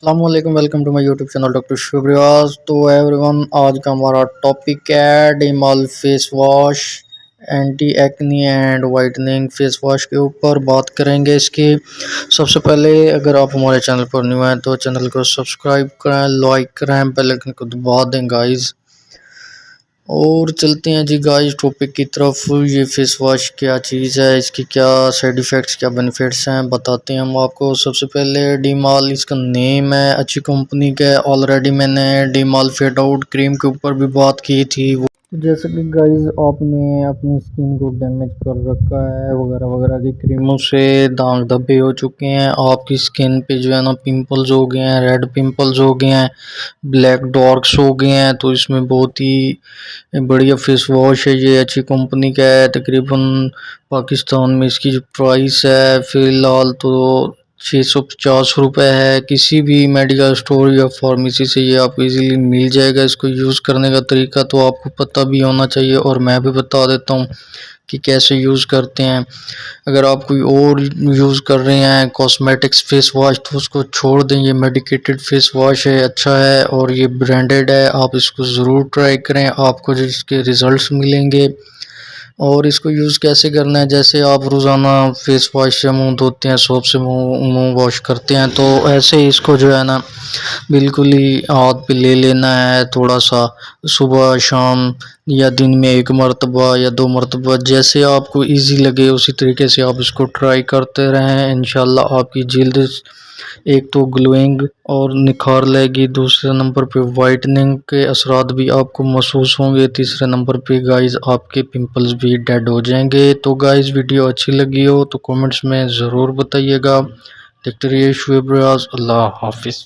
अस्सलामुअलैकुम welcome to my YouTube channel doctor Shubhriyaz. तो everyone, आज का हमारा टॉपिक है डिमॉल face wash anti acne and whitening face wash के ऊपर बात करेंगे। इसकी सबसे पहले अगर आप हमारे चैनल पर न्यू हैं तो चैनल को सब्सक्राइब करें, लाइक करें, बेल आइकन को दबा दें गाइस। और चलते हैं जी गाइस टॉपिक की तरफ। ये फेस वॉश क्या चीज़ है, इसकी क्या साइड इफ़ेक्ट्स, क्या बेनिफिट्स हैं, बताते हैं हम आपको। सबसे पहले डीमॉल इसका नेम है, अच्छी कंपनी का। ऑलरेडी मैंने डीमॉल फेड आउट क्रीम के ऊपर भी बात की थी। वो जैसे कि गाइस आपने अपनी स्किन को डैमेज कर रखा है वगैरह वगैरह की क्रीमों से, दाग धब्बे हो चुके हैं, आपकी स्किन पे जो है ना पिंपल्स हो गए हैं, रेड पिंपल्स हो गए हैं, ब्लैक डॉर्क्स हो गए हैं, तो इसमें बहुत ही बढ़िया फेस वॉश है। ये अच्छी कंपनी का है। तकरीबन पाकिस्तान में इसकी जो प्राइस है फ़िलहाल तो 650 रुपये है। किसी भी मेडिकल स्टोर या फार्मेसी से ये आपको इजीली मिल जाएगा। इसको यूज़ करने का तरीका तो आपको पता भी होना चाहिए और मैं भी बता देता हूँ कि कैसे यूज़ करते हैं। अगर आप कोई और यूज़ कर रहे हैं कॉस्मेटिक्स फेस वॉश तो उसको छोड़ दें। ये मेडिकेटेड फेस वॉश है, अच्छा है और ये ब्रांडेड है। आप इसको ज़रूर ट्राई करें, आपको जो इसके रिज़ल्ट्स मिलेंगे। और इसको यूज़ कैसे करना है, जैसे आप रोज़ाना फेस वॉश से मुंह धोते हैं, सोप से मुंह वॉश करते हैं, तो ऐसे ही इसको जो है ना बिल्कुल ही हाथ पे ले लेना है थोड़ा सा, सुबह शाम या दिन में एक मरतबा या दो मरतबा, जैसे आपको इजी लगे उसी तरीके से आप इसको ट्राई करते रहें। इंशाल्लाह आपकी जल्द एक तो ग्लोइंग और निखार लेगी, दूसरे नंबर पे वाइटनिंग के असरात भी आपको महसूस होंगे, तीसरे नंबर पे गाइस आपके पिंपल्स भी डेड हो जाएंगे। तो गाइस वीडियो अच्छी लगी हो तो कमेंट्स में ज़रूर बताइएगा। देखते रहिए शुभ प्रयास। अल्लाह हाफिज़।